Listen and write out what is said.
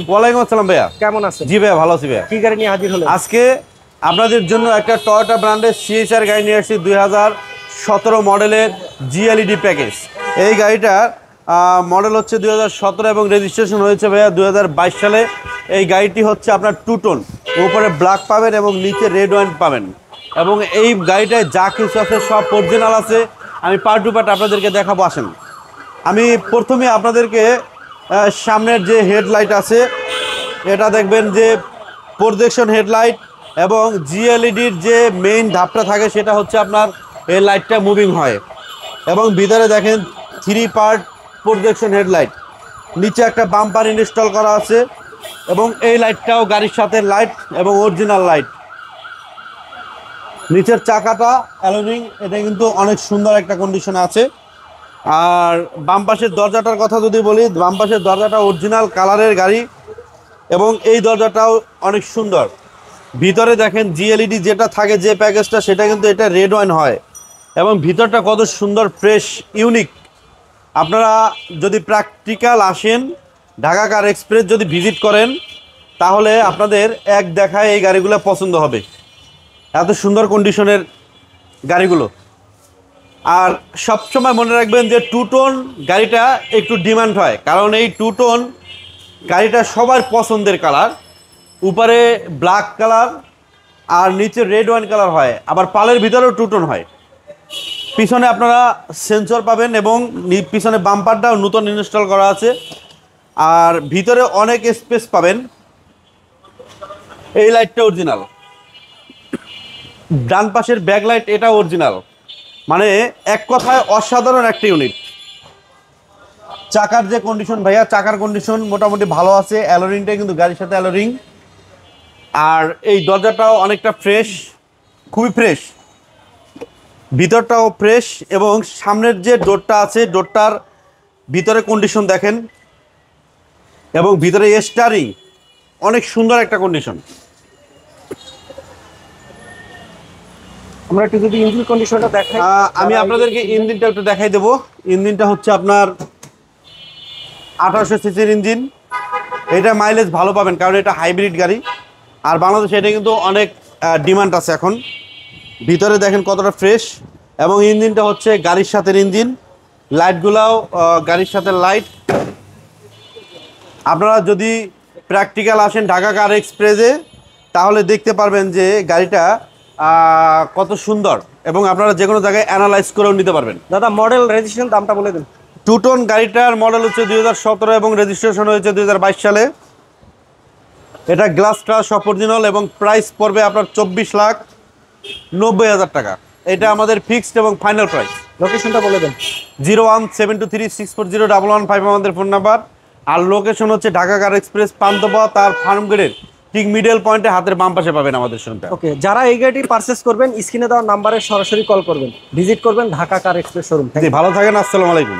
ওয়ালাইকুম আসসালাম ভাইয়া, কেমন আছেন? জি ভাইয়া ভালো আছি ভাইয়া। কি গাড়ি নিয়ে হাজির হলেন? আজকে আপনাদের জন্য একটা টয়োটা ব্র্যান্ডের সিএচআর গাড়ি নিয়ে আসছি, 2017 মডেলের জিএলইডি প্যাকেজ। এই গাড়িটার মডেল হচ্ছে 2017 এবং রেজিস্ট্রেশন হয়েছে ভাইয়া 2022 সালে। এই গাড়িটি হচ্ছে আপনার টু টোন, উপরে ব্ল্যাক পাবেন এবং নিচে রেড ওয়াইন পাবেন। এবং এই গাড়িটায় যা কিছু আছে সব অরিজিনাল আছে। আমি পার্ট টু পার্ট আপনাদেরকে দেখাবো, আসেন। আমি প্রথমে আপনাদেরকে সামনের যে হেডলাইট আছে এটা দেখবেন যে প্রজেকশন হেডলাইট, এবং জিএলইডির যে মেইন ধাপটা থাকে সেটা হচ্ছে আপনার এই লাইটটা মুভিং হয়। এবং ভিতরে দেখেন 3 পার্ট প্রজেকশন হেডলাইট, নিচে একটা বাম্পার ইনস্টল করা আছে এবং এই লাইটটাও গাড়ির সাথে লাইট এবং অরিজিনাল লাইট। নিচের চাকাটা অ্যালুমিং, এটা কিন্তু অনেক সুন্দর একটা কন্ডিশনে আছে। আর বাম পাশের দরজাটার কথা যদি বলি, বাম পাশের দরজাটা অরিজিনাল কালারের গাড়ি এবং এই দরজাটাও অনেক সুন্দর। ভিতরে দেখেন জিএলইডি যেটা থাকে যে প্যাকেজটা, সেটা কিন্তু এটা রেড ওয়াইন হয় এবং ভিতরটা কত সুন্দর, ফ্রেশ, ইউনিক। আপনারা যদি প্র্যাকটিক্যাল আসেন, ঢাকা কার এক্সপ্রেস যদি ভিজিট করেন, তাহলে আপনাদের এক দেখায় এই গাড়িগুলো পছন্দ হবে। এত সুন্দর কন্ডিশনের গাড়িগুলো। আর সবসময় মনে রাখবেন যে টু টোন গাড়িটা একটু ডিমান্ড হয়, কারণ এই টু টোন গাড়িটা সবার পছন্দের কালার। উপরে ব্ল্যাক কালার আর নিচে রেড ওয়াইন কালার হয়, আবার পালের ভিতরেও টু টোন হয়। পিছনে আপনারা সেন্সর পাবেন এবং পিছনে বাম্পারটাও নতুন ইনস্টল করা আছে। আর ভিতরে অনেক স্পেস পাবেন। এই লাইটটা অরিজিনাল, ডান পাশের ব্যাক লাইট এটা অরিজিনাল, মানে এক কথায় অসাধারণ একটা ইউনিট। চাকার যে কন্ডিশন ভাইয়া, চাকার কন্ডিশন মোটামুটি ভালো আছে। অ্যালোরিংটা কিন্তু গাড়ির সাথে অ্যালোরিং। আর এই দরজাটাও অনেকটা ফ্রেশ, খুবই ফ্রেশ। ভিতরটাও ফ্রেশ এবং সামনের যে ডোরটা আছে, ডোরটার ভিতরে কন্ডিশন দেখেন এবং ভিতরে স্টারিং অনেক সুন্দর একটা কন্ডিশন। আমরা একটু যদি ইঞ্জিন কন্ডিশনটা দেখাই, আমি আপনাদেরকে ইঞ্জিনটা একটু দেখাই দেবো। ইঞ্জিনটা হচ্ছে আপনার 1800 সিসির ইঞ্জিন। এটা মাইলেজ ভালো পাবেন কারণ এটা হাইব্রিড গাড়ি, আর বাংলাদেশে এটা কিন্তু অনেক ডিমান্ড আছে এখন। ভিতরে দেখেন কতটা ফ্রেশ এবং ইঞ্জিনটা হচ্ছে গাড়ির সাথে ইঞ্জিন। লাইটগুলাও গাড়ির সাথে লাইট। আপনারা যদি প্র্যাকটিক্যাল আসেন ঢাকা কার এক্সপ্রেসে, তাহলে দেখতে পারবেন যে গাড়িটা কত সুন্দর, এবং আপনারা যে কোনো জায়গায় অ্যানালাইজ করেও নিতে পারবেন। দাদা মডেল রেজিস্ট্রেশন দামটা বলে দিন। টু টোন গাড়িটার মডেল হচ্ছে 2017 এবং রেজিস্ট্রেশন হয়েছে 2022 সালে। এটা গ্লাস ট্রাস সব অরিজিনাল এবং প্রাইস পড়বে আপনার 24,90,000 টাকা। এটা আমাদের ফিক্সড এবং ফাইনাল প্রাইস। লোকেশনটা বলে দেন। 01723640115 আমাদের ফোন নাম্বার। আর লোকেশন হচ্ছে ঢাকা কার এক্সপ্রেস, পান্থপথ আর ফার্মগেটের ঠিক মিডল পয়েন্টে হাতের বাম পাশে পাবেন আমাদের শোরুমটা। ওকে, যারা এই গাড়িটি পারচেস করবেন স্ক্রিনে দেওয়া নাম্বারে সরাসরি কল করবেন, ভিজিট করবেন ঢাকা কার এক্সপ্রেস শোরুম। ভালো থাকেন, আসসালামু আলাইকুম।